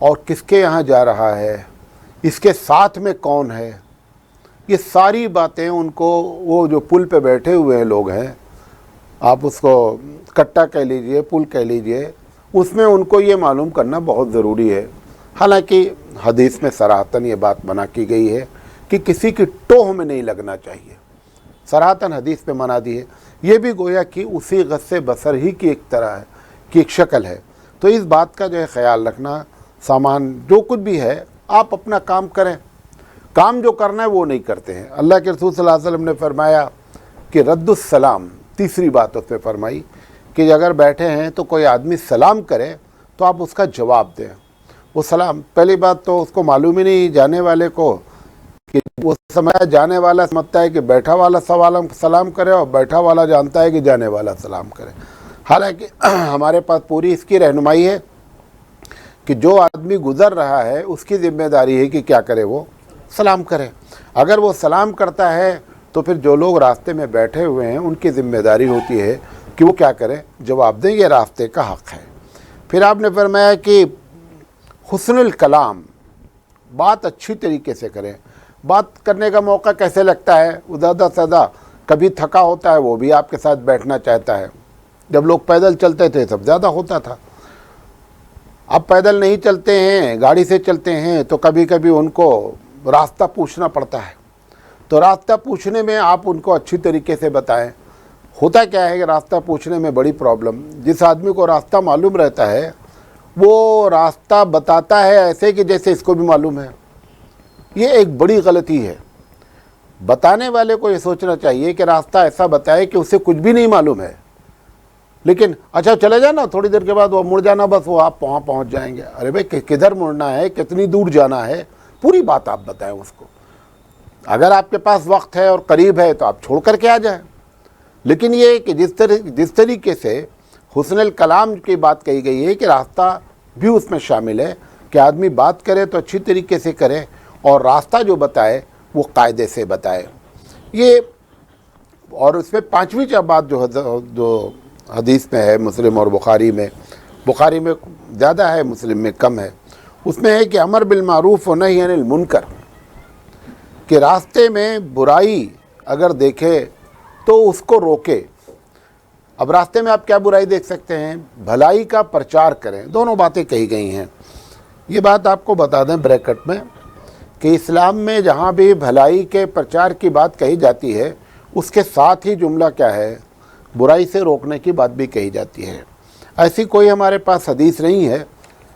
اور کس کے یہاں جا رہا ہے، اس کے ساتھ میں کون ہے، یہ ساری باتیں ان کو، وہ جو پل پہ بیٹھے ہوئے ہیں لوگ ہیں، آپ اس کو کٹا کہہ لیجئے، پل کہہ لیجئے، اس میں ان کو یہ معلوم کرنا بہت ضروری ہے۔ حالانکہ حدیث میں صراحتاً یہ بات منع کی گئی ہے کہ کسی کی ٹوہ میں نہیں لگنا چاہیے، صراحتاً حدیث میں منع دی ہے۔ یہ بھی گویا کہ اسی غص بصر ہی کی ایک طرح ہے، کی ایک شکل ہے۔ تو اس بات کا جو ہے خیال رکھنا، سامان جو کچھ بھی ہے آپ اپنا کام کریں، کام جو کرنا ہے وہ نہیں کرتے ہیں۔ اللہ کے رسول صلی اللہ علیہ وسلم نے فرمایا کہ رد السلام، تیسری بات اس میں فرمائی کہ اگر بیٹھے ہیں تو کوئی آدمی سلام کرے تو آپ اس کا جواب دیں۔ وہ سلام، پہلی بات تو اس کو معلوم ہی نہیں جانے والے کو، کہ وہ سمجھا جانے والا سمجھتا ہے کہ بیٹھا والا سلام کرے، اور بیٹھا والا جانتا ہے کہ جانے والا سلام کرے۔ حالانکہ ہمارے پاس پوری اس کی رہنمائی ہے کہ جو آدمی گزر رہا ہے اس کی ذمہ داری ہے کہ کیا کرے، وہ سلام کرے۔ اگر وہ سلام کرتا ہے تو پھر جو لوگ راستے میں بیٹھے ہوئے ہیں ان کی ذمہ داری ہوتی ہے کہ وہ کیا کریں، جواب دیں، یہ راستے کا حق ہے۔ پھر آپ نے فرمایا کہ حسن الکلام، بات اچھی طریقے سے کریں۔ بات کرنے کا موقع کیسے لگتا ہے، زیادہ سے زیادہ کبھی تھکا ہوتا ہے وہ بھی آپ کے ساتھ بیٹھنا چاہتا ہے۔ جب لوگ پیدل چلتے تھے تب زیادہ ہوتا تھا، اب پیدل نہیں چلتے ہیں، گاڑی سے چلتے ہیں، تو کبھی کبھی ان کو راستہ پوچھنا پڑتا ہے۔ تو راستہ پوچھنے میں آپ ان کو اچھی طریقے سے بتائیں۔ ہوتا کیا ہے کہ راستہ پوچھنے میں بڑی پرابلم، جس آدمی کو راستہ معلوم رہتا ہے وہ راستہ بتاتا ہے ایسے کہ جیسے اس کو بھی معلوم ہے۔ یہ ایک بڑی غلطی ہے۔ بتانے والے کو یہ سوچنا چاہیے کہ راستہ ایسا بتائے کہ اسے کچھ بھی نہیں معلوم ہے، لیکن اچھا چلے جانا، تھوڑی دیر کے بعد وہ مڑ جانا، بس وہ آپ وہاں پہنچ جائیں گے۔ ارے بھائی کدھر مڑنا ہے، کتنی دور جانا ہے، پوری بات آپ بتائیں اس کو۔ اگر آپ کے پاس وقت ہے اور قریب ہے تو آپ چھوڑ کر کے آ جائیں۔ لیکن یہ کہ جس طریقے سے حسن الکلام کی بات کہی گئی ہے کہ راستہ بھی اس میں شامل ہے کہ آدمی بات کرے تو اچھی طریقے سے کرے، اور راستہ جو بتائے وہ قاعدے سے بتائے۔ یہ اور اس میں پانچویں بات جو حدیث میں ہے، مسلم اور بخاری میں زیادہ ہے، مسلم میں کم ہے، اس میں ہے کہ امر بالمعروف و نہی عن المنکر، کہ راستے میں برائی اگر دیکھے تو اس کو روکے۔ اب راستے میں آپ کیا برائی دیکھ سکتے ہیں، بھلائی کا پرچار کریں، دونوں باتیں کہی گئی ہیں۔ یہ بات آپ کو بتا دیں بریکٹ میں کہ اسلام میں جہاں بھی بھلائی کے پرچار کی بات کہی جاتی ہے اس کے ساتھ ہی جملہ کیا ہے، برائی سے روکنے کی بات بھی کہی جاتی ہے۔ ایسی کوئی ہمارے پاس حدیث نہیں ہے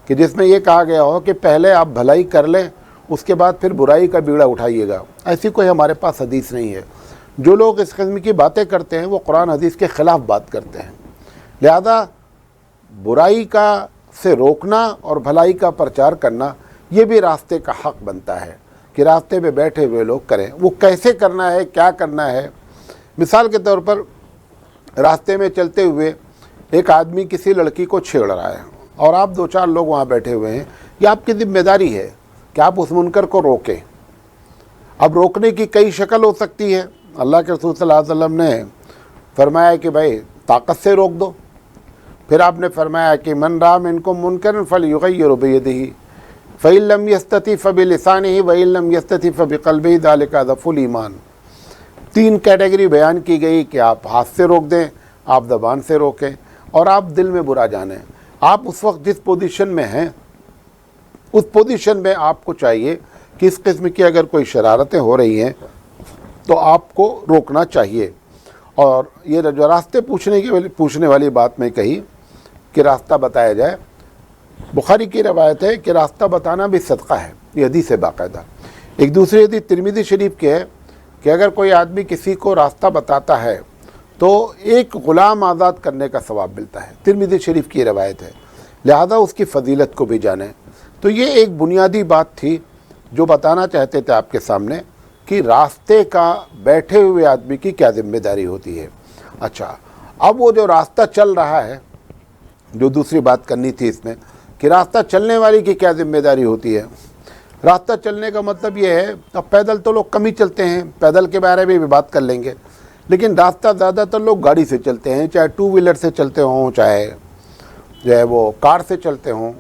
کہ جس میں یہ کہا گیا ہو کہ پہلے آپ بھلائی کر لیں اس کے بعد پھر برائی کا بیڑا اٹھائیے گا، ایسی کوئی ہمارے پاس حدیث نہیں ہے۔ جو لوگ اس قسم کی باتیں کرتے ہیں وہ قرآن حدیث کے خلاف بات کرتے ہیں۔ لہذا برائی کا سے روکنا اور بھلائی کا پرچار کرنا یہ بھی راستے کا حق بنتا ہے کہ راستے میں بیٹھے ہوئے لوگ کریں۔ وہ کیسے کرنا ہے، کیا کرنا ہے، مثال کے طور پر راستے میں چلتے ہوئے ایک آدمی کسی لڑکی کو چھیڑ رہا ہے اور آپ دو چار لوگ وہاں بیٹھے ہوئے ہیں، یہ آپ کی ذمہ داری ہے کہ آپ اس منکر کو روکیں۔ اب روکنے کی کئی شکل ہو سکتی ہے۔ اللہ کے رسول صلی اللہ علیہ وسلم نے فرمایا کہ بھائی طاقت سے روک دو۔ پھر آپ نے فرمایا کہ من رأى منکم منکرا فلیغیرہ بیدہ فإن لم یستطع فبلسانہ وإن لم یستطع فبقلبہ ذلک اضعف الایمان۔ تین کیٹیگری بیان کی گئی کہ آپ ہاتھ سے روک دیں، آپ زبان سے روکیں، اور آپ دل میں برا جانیں۔ آپ اس وقت جس پوزیشن میں ہیں اس پوزیشن میں آپ کو چاہیے کہ اس قسم کی اگر کوئی شرارتیں ہو رہی ہیں تو آپ کو روکنا چاہیے۔ اور یہ جو راستے پوچھنے والی بات میں کہی کہ راستہ بتایا جائے، بخاری کی روایت ہے کہ راستہ بتانا بھی صدقہ ہے، یہ حدیث ہے باقاعدہ۔ ایک دوسری حدیث ترمذی شریف کی ہے کہ اگر کوئی آدمی کسی کو راستہ بتاتا ہے تو ایک غلام آزاد کرنے کا ثواب ملتا ہے، ترمذی شریف کی روایت ہے، لہذا اس کی فضیلت کو بھی جانیں۔ تو یہ ایک بنیادی بات تھی جو بتانا چاہتے تھے آپ کے سامنے کہ راستے کا بیٹھے ہوئے آدمی کی کیا ذمہ داری ہوتی ہے۔ اچھا، اب وہ جو راستہ چل رہا ہے، جو دوسری بات کرنی تھی اس میں کہ راستہ چلنے والی کی کیا ذمہ داری ہوتی ہے۔ راستہ چلنے کا مطلب یہ ہے، اب پیدل تو لوگ کم ہی چلتے ہیں، پیدل کے بارے میں بھی بات کر لیں گے، لیکن راستہ زیادہ تر لوگ گاڑی سے چلتے ہیں، چاہے ٹو ویلر سے چلتے ہوں، چاہے جو ہے وہ کار سے چلتے ہوں،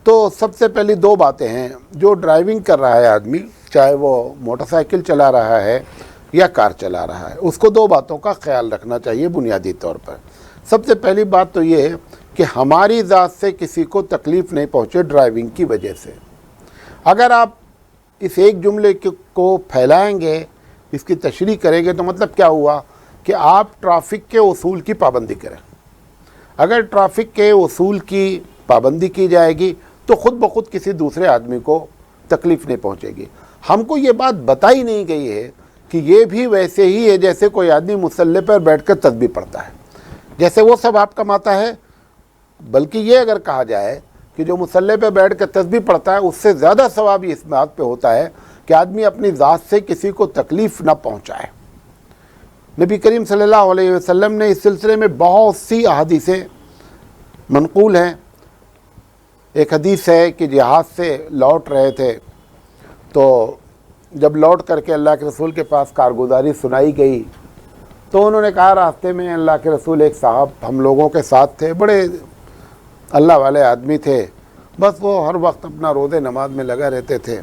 تو سب سے پہلی دو باتیں ہیں. جو ڈرائیونگ کر رہا ہے آدمی, چاہے وہ موٹر سائیکل چلا رہا ہے یا کار چلا رہا ہے, اس کو دو باتوں کا خیال رکھنا چاہیے بنیادی طور پر. سب سے پہلی بات تو یہ ہے کہ ہماری ذات سے کسی کو تکلیف نہیں پہنچے ڈرائیونگ کی وجہ سے. اگر آپ اس ایک جملے کو پھیلائیں گے, اس کی تشریح کریں گے, تو مطلب کیا ہوا کہ آپ ٹریفک کے اصول کی پابندی کریں. اگر ٹریفک کے اصول کی پابندی کی جائے گی تو خود بخود کسی دوسرے آدمی کو تکلیف نہیں پہنچے گی. ہم کو یہ بات بتائی نہیں گئی ہے کہ یہ بھی ویسے ہی ہے جیسے کوئی آدمی مصلی پر بیٹھ کر تسبیح پڑھتا ہے, جیسے وہ ثواب کماتا ہے. بلکہ یہ اگر کہا جائے کہ جو مصلی پہ بیٹھ کر تسبیح پڑھتا ہے, اس سے زیادہ ثواب اس بات پہ ہوتا ہے کہ آدمی اپنی ذات سے کسی کو تکلیف نہ پہنچائے. نبی کریم صلی اللہ علیہ وسلم نے اس سلسلے میں بہت سی احادیثیں منقول ہیں. ایک حدیث ہے کہ جہاد سے لوٹ رہے تھے, تو جب لوٹ کر کے اللہ کے رسول کے پاس کارگزاری سنائی گئی تو انہوں نے کہا, راستے میں اللہ کے رسول ایک صاحب ہم لوگوں کے ساتھ تھے, بڑے اللہ والے آدمی تھے, بس وہ ہر وقت اپنا روزے نماز میں لگا رہتے تھے.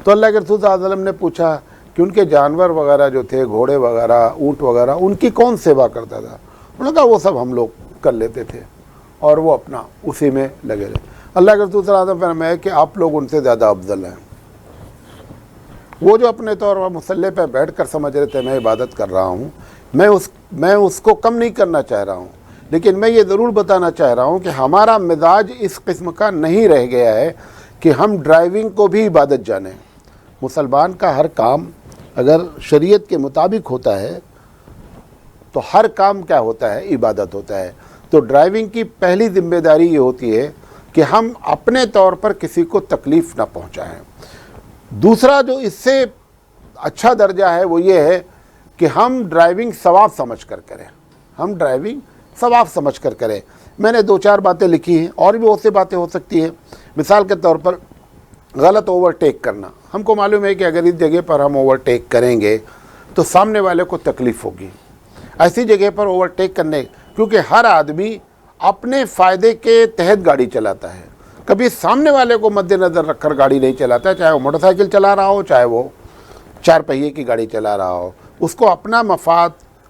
تو اللہ کے رسول صلی اللہ علیہ وسلم نے پوچھا کہ ان کے جانور وغیرہ جو تھے, گھوڑے وغیرہ, اونٹ وغیرہ, ان کی کون سیوا کرتا تھا؟ انہوں نے کہا وہ سب ہم لوگ کر لیتے تھے, اور وہ اپنا اسی میں لگے رہے. اللہ کے رسول صلی اللہ علیہ وسلم فرمایا کہ آپ لوگ ان سے زیادہ افضل ہیں. وہ جو اپنے طور پر مصلی پہ بیٹھ کر سمجھ رہے تھے میں عبادت کر رہا ہوں, میں اس کو کم نہیں کرنا چاہ رہا ہوں, لیکن میں یہ ضرور بتانا چاہ رہا ہوں کہ ہمارا مزاج اس قسم کا نہیں رہ گیا ہے کہ ہم ڈرائیونگ کو بھی عبادت جانیں. مسلمان کا ہر کام اگر شریعت کے مطابق ہوتا ہے تو ہر کام کیا ہوتا ہے؟ عبادت ہوتا ہے. تو ڈرائیونگ کی پہلی ذمہ داری یہ ہوتی ہے کہ ہم اپنے طور پر کسی کو تکلیف نہ پہنچائیں. دوسرا جو اس سے اچھا درجہ ہے وہ یہ ہے کہ ہم ڈرائیونگ ثواب سمجھ کر کریں. ہم ڈرائیونگ ثواب سمجھ کر کریں. میں نے دو چار باتیں لکھی ہیں, اور بھی بہت سی باتیں ہو سکتی ہیں. مثال کے طور پر غلط اوورٹیک کرنا. ہم کو معلوم ہے کہ اگر اس جگہ پر ہم اوورٹیک کریں گے تو سامنے والے کو تکلیف ہوگی. ایسی جگہ پر اوورٹیک کرنے, کیونکہ ہر آدمی اپنے فائدے کے تحت گاڑی چلاتا ہے, کبھی سامنے والے کو مد نظر رکھ کر گاڑی نہیں چلاتا ہے, چاہے وہ موٹر سائیکل چلا رہا ہو, چاہے وہ چار پہیے کی گاڑی چلا رہا ہو. اس کو اپنا مفاد,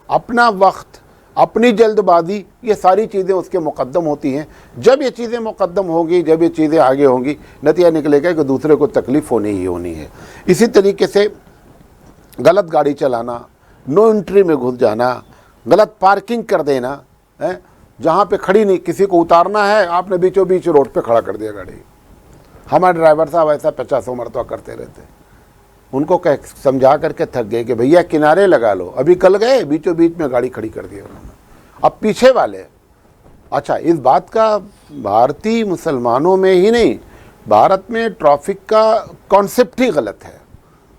اپنا وقت, اپنی جلد بازی, یہ ساری چیزیں اس کے مقدم ہوتی ہیں. جب یہ چیزیں مقدم ہوں گی, جب یہ چیزیں آگے ہوں گی, نتیجہ نکلے گا کہ دوسرے کو تکلیف ہونی ہی ہونی ہے. اسی طریقے سے غلط گاڑی چلانا, نو انٹری میں گھس جانا, غلط پارکنگ کر دینا, جہاں پہ کھڑی نہیں, کسی کو اتارنا ہے آپ نے بیچوں بیچ روڈ پہ کھڑا کر دیا گاڑی. ہمارے ڈرائیور صاحب ایسا 50 مرتبہ کرتے رہتے. ان کو سمجھا کر کے تھک گئے کہ بھیا کنارے لگا لو. ابھی کل گئے, بیچوں بیچ میں گاڑی کھڑی کر دی انہوں نے. اب پیچھے والے, اچھا اس بات کا بھارتی مسلمانوں میں ہی نہیں, بھارت میں ٹریفک کا کانسیپٹ ہی غلط ہے.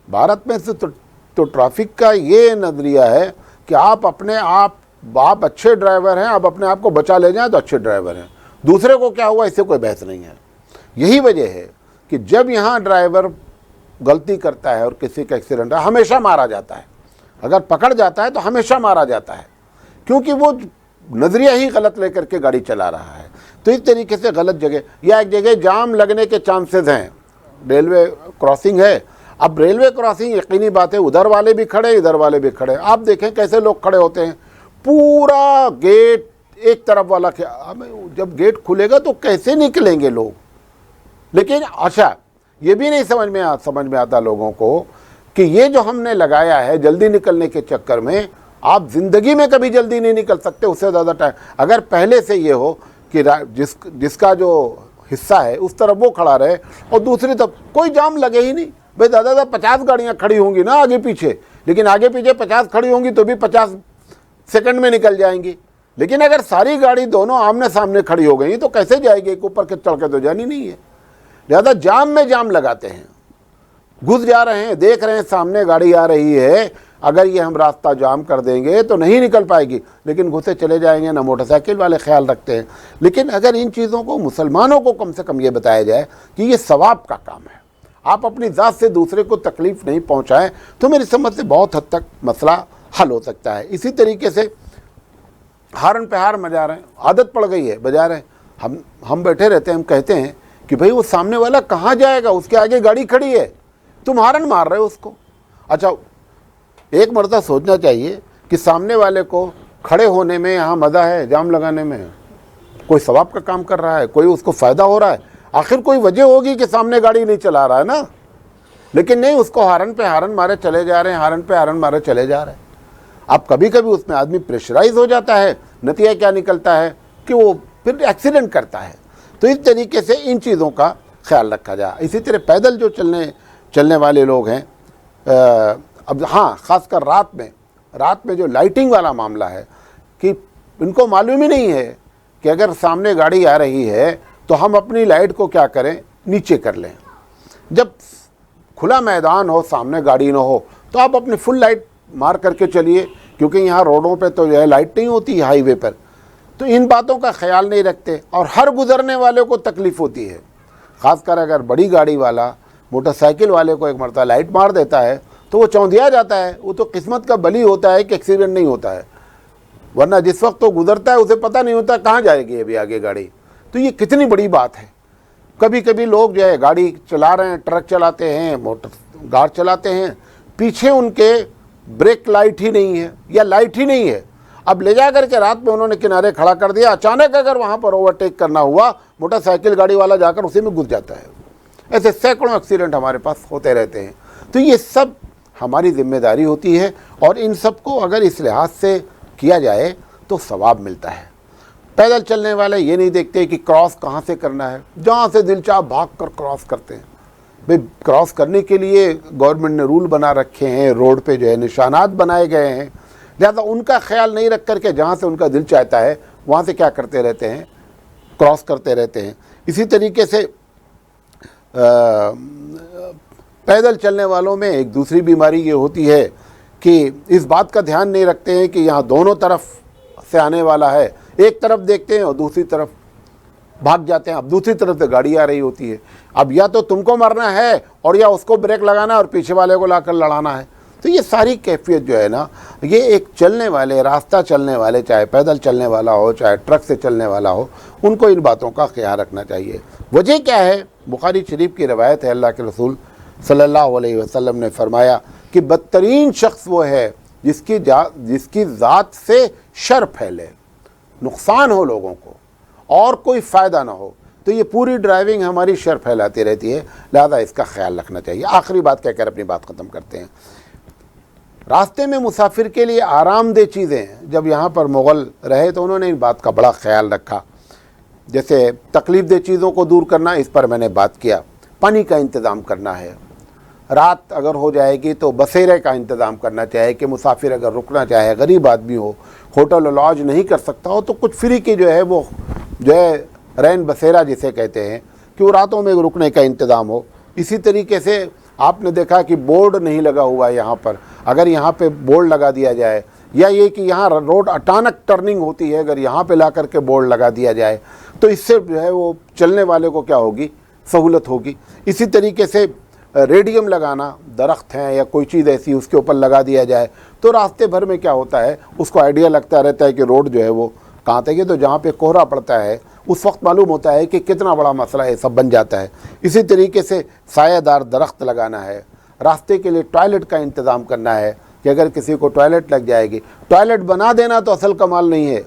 بھارت میں سے تو ٹریفک کا یہ نظریہ ہے کہ آپ اپنے آپ اچھے ڈرائیور ہیں, آپ اپنے آپ کو بچا لے جائیں تو اچھے ڈرائیور ہیں, دوسرے کو کیا ہوا اس سے کوئی بحث نہیں ہے. یہی وجہ ہے کہ جب یہاں ڈرائیور غلطی کرتا ہے اور کسی کا ایکسیڈنٹ ہے, ہمیشہ مارا جاتا ہے. اگر پکڑ جاتا ہے تو ہمیشہ مارا جاتا ہے, کیونکہ وہ نظریہ ہی غلط لے کر کے گاڑی چلا رہا ہے. تو اس طریقے سے غلط جگہ یا ایک جگہ جام لگنے کے چانسز ہیں. ریلوے کراسنگ ہے, اب ریلوے کراسنگ یقینی بات ہے ادھر والے بھی کھڑے, ادھر والے بھی کھڑے. آپ دیکھیں کیسے لوگ کھڑے ہوتے ہیں, پورا گیٹ ایک طرف والا, جب گیٹ کھلے گا تو کیسے نکلیں گے لوگ. لیکن اچھا یہ بھی نہیں سمجھ میں آتا لوگوں کو کہ یہ جو ہم نے لگایا ہے جلدی نکلنے کے چکر میں, آپ زندگی میں کبھی جلدی نہیں نکل سکتے, اس سے زیادہ ٹائم. اگر پہلے سے یہ ہو کہ جس کا جو حصہ ہے اس طرف وہ کھڑا رہے اور دوسری طرف کوئی جام لگے ہی نہیں. بھائی دادا 50 گاڑیاں کھڑی ہوں گی نا آگے پیچھے, لیکن آگے پیچھے 50 کھڑی ہوں گی تو بھی 50 سیکنڈ میں نکل جائیں گی. لیکن اگر ساری گاڑی دونوں آمنے سامنے کھڑی ہو گئی تو کیسے جائے گی, ایک اوپر کے چڑھ کے تو جانی نہیں ہے. لہٰذا جام میں جام لگاتے ہیں, گھس جا رہے ہیں, دیکھ رہے ہیں سامنے گاڑی آ رہی ہے, اگر یہ ہم راستہ جام کر دیں گے تو نہیں نکل پائے گی, لیکن گھسے چلے جائیں گے. نہ موٹر سائیکل والے خیال رکھتے ہیں. لیکن اگر ان چیزوں کو مسلمانوں کو کم سے کم یہ بتایا جائے کہ یہ ثواب کا کام ہے, آپ اپنی ذات سے دوسرے کو تکلیف نہیں پہنچائیں, تو میری سمجھ سے بہت حد تک مسئلہ حل ہو سکتا ہے. اسی طریقے سے ہارن پہ ہارن بجا رہے ہیں, عادت پڑ گئی ہے, بجا رہے ہیں. ہم بیٹھے رہتے ہیں, ہم کہتے ہیں کہ بھئی وہ سامنے والا کہاں جائے گا, اس کے آگے گاڑی کھڑی ہے, تم ہارن مار رہے ہو اس کو. اچھا ایک مرتبہ سوچنا چاہیے کہ سامنے والے کو کھڑے ہونے میں یہاں مزہ ہے, جام لگانے میں کوئی ثواب کا کام کر رہا ہے, کوئی اس کو فائدہ ہو رہا ہے, آخر کوئی وجہ ہوگی کہ سامنے گاڑی نہیں چلا رہا ہے نا. لیکن نہیں, اس کو ہارن پہ ہارن مارے چلے جا رہے ہیں, ہارن پہ ہارن مارے چلے جا رہے ہیں. اب کبھی کبھی اس میں آدمی پریشرائز ہو جاتا ہے, نتیجہ کیا نکلتا ہے کہ وہ پھر ایکسیڈنٹ کرتا ہے. تو اس طریقے سے ان چیزوں کا خیال رکھا جائے. اسی طرح پیدل جو چلنے والے لوگ ہیں, اب ہاں خاص کر رات میں جو لائٹنگ والا معاملہ ہے کہ ان کو معلوم ہی نہیں ہے کہ اگر سامنے گاڑی آ رہی ہے تو ہم اپنی لائٹ کو کیا کریں, نیچے کر لیں. جب کھلا میدان ہو, سامنے گاڑی نہ ہو, تو آپ اپنی فل لائٹ مار کر کے چلیے, کیونکہ یہاں روڈوں پہ تو جو ہے لائٹ نہیں ہوتی ہائی وے پر. تو ان باتوں کا خیال نہیں رکھتے اور ہر گزرنے والے کو تکلیف ہوتی ہے. خاص کر اگر بڑی گاڑی والا موٹر سائیکل والے کو ایک مرتبہ لائٹ مار دیتا ہے تو وہ چوندیا جاتا ہے. وہ تو قسمت کا بلی ہوتا ہے کہ ایکسیڈنٹ نہیں ہوتا ہے, ورنہ جس وقت وہ گزرتا ہے اسے پتہ نہیں ہوتا کہاں جائے گی ابھی آگے گاڑی. تو یہ کتنی بڑی بات ہے. کبھی کبھی لوگ جو ہے گاڑی چلا رہے ہیں, ٹرک چلاتے ہیں, موٹر گاڑ چلاتے ہیں, پیچھے ان کے بریک لائٹ ہی نہیں ہے یا لائٹ ہی نہیں ہے. اب لے جا کر کے رات میں انہوں نے کنارے کھڑا کر دیا, اچانک اگر وہاں پر اوورٹیک کرنا ہوا, موٹر سائیکل گاڑی والا جا کر اسی میں گھس جاتا ہے. ایسے سینکڑوں ایکسیڈنٹ ہمارے پاس ہوتے رہتے ہیں. تو یہ سب ہماری ذمہ داری ہوتی ہے, اور ان سب کو اگر اس لحاظ سے کیا جائے تو ثواب ملتا ہے. پیدل چلنے والے یہ نہیں دیکھتے کہ کراس کہاں سے کرنا ہے, جہاں سے دل چاہ بھاگ کر کراس کرتے ہیں. بھئی کراس کرنے کے لیے گورنمنٹ نے رول بنا رکھے ہیں, روڈ پہ جو ہے نشانات بنائے گئے ہیں, لہذا ان کا خیال نہیں رکھ کر کے جہاں سے ان کا دل چاہتا ہے وہاں سے کیا کرتے رہتے ہیں, کراس کرتے رہتے ہیں. اسی طریقے سے پیدل چلنے والوں میں ایک دوسری بیماری یہ ہوتی ہے کہ اس بات کا دھیان نہیں رکھتے ہیں کہ یہاں دونوں طرف سے آنے والا ہے, ایک طرف دیکھتے ہیں اور دوسری طرف بھاگ جاتے ہیں. اب دوسری طرف سے گاڑی آ رہی ہوتی ہے, اب یا تو تم کو مرنا ہے اور یا اس کو بریک لگانا ہے اور پیچھے والے کو لا کر لڑانا ہے. تو یہ ساری کیفیت جو ہے نا, یہ ایک چلنے والے, راستہ چلنے والے, چاہے پیدل چلنے والا ہو چاہے ٹرک سے چلنے والا ہو, ان کو ان باتوں کا خیال رکھنا چاہیے. وجہ کیا ہے؟ بخاری شریف کی روایت ہے, اللہ کے رسول صلی اللہ علیہ وسلم نے فرمایا کہ بدترین شخص وہ ہے جس کی ذات سے شر پھیلے, نقصان ہو لوگوں کو اور کوئی فائدہ نہ ہو. تو یہ پوری ڈرائیونگ ہماری شر پھیلاتی رہتی ہے, لہذا اس کا خیال رکھنا چاہیے. آخری بات کہہ کر اپنی بات ختم کرتے ہیں. راستے میں مسافر کے لیے آرام دہ چیزیں, جب یہاں پر مغل رہے تو انہوں نے ان بات کا بڑا خیال رکھا. جیسے تکلیف دہ چیزوں کو دور کرنا, اس پر میں نے بات کیا. پانی کا انتظام کرنا ہے, رات اگر ہو جائے گی تو بسیرے کا انتظام کرنا چاہیے کہ مسافر اگر رکنا چاہے, غریب آدمی ہو, ہوٹل اور لاج نہیں کر سکتا ہو, تو کچھ فری کی جو ہے رین بسیرا جسے کہتے ہیں, کہ وہ راتوں میں رکنے کا انتظام ہو. اسی طریقے سے آپ نے دیکھا کہ بورڈ نہیں لگا ہوا ہے یہاں پر, اگر یہاں پہ بورڈ لگا دیا جائے, یا یہ کہ یہاں روڈ اچانک ٹرننگ ہوتی ہے, اگر یہاں پہ لا کر کے بورڈ لگا دیا جائے تو اس سے جو ہے وہ چلنے والے کو کیا ہوگی, سہولت ہوگی. اسی طریقے سے ریڈیم لگانا, درخت ہیں یا کوئی چیز ایسی اس کے اوپر لگا دیا جائے تو راستے بھر میں کیا ہوتا ہے, اس کو آئیڈیا لگتا رہتا ہے کہ روڈ جو ہے وہ کہاں تک ہے. تو جہاں پہ کوہرا پڑتا ہے اس وقت معلوم ہوتا ہے کہ کتنا بڑا مسئلہ ہے, سب بن جاتا ہے. اسی طریقے سے سایہ دار درخت لگانا ہے. راستے کے لیے ٹوائلٹ کا انتظام کرنا ہے کہ اگر کسی کو ٹوائلٹ لگ جائے گی, ٹوائلٹ بنا دینا تو اصل کمال نہیں ہے,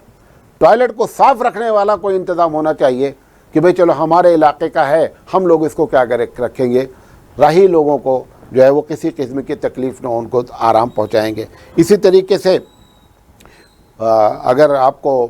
ٹوائلٹ کو صاف رکھنے والا کوئی انتظام ہونا چاہیے کہ بھئی چلو ہمارے علاقے کا ہے, ہم لوگ اس کو کیا رکھیں گے, راہی لوگوں کو جو ہے وہ کسی قسم کی تکلیف نہ ہو, ان کو آرام پہنچائیں گے. اسی طریقے سے اگر آپ کو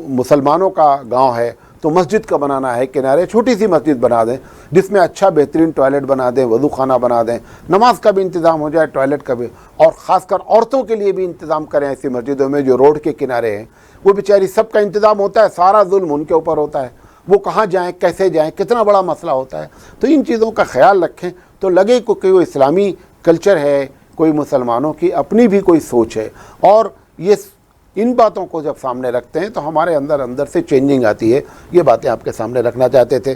مسلمانوں کا گاؤں ہے تو مسجد کا بنانا ہے, کنارے چھوٹی سی مسجد بنا دیں جس میں اچھا بہترین ٹوائلٹ بنا دیں, وضو خانہ بنا دیں, نماز کا بھی انتظام ہو جائے, ٹوائلٹ کا بھی. اور خاص کر عورتوں کے لیے بھی انتظام کریں ایسی مسجدوں میں جو روڈ کے کنارے ہیں. وہ بیچاری سب کا انتظام ہوتا ہے, سارا ظلم ان کے اوپر ہوتا ہے, وہ کہاں جائیں, کیسے جائیں, کتنا بڑا مسئلہ ہوتا ہے. تو ان چیزوں کا خیال رکھیں تو لگے کہ وہ اسلامی کلچر ہے, کوئی مسلمانوں کی اپنی بھی کوئی سوچ ہے. اور یہ ان باتوں کو جب سامنے رکھتے ہیں تو ہمارے اندر سے چینجنگ آتی ہے. یہ باتیں آپ کے سامنے رکھنا چاہتے تھے.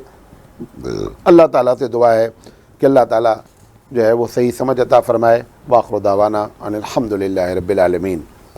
اللہ تعالیٰ سے دعا ہے کہ اللہ تعالیٰ جو ہے وہ صحیح سمجھ عطا فرمائے. وآخر دعوانا ان الحمد للہ رب العالمین.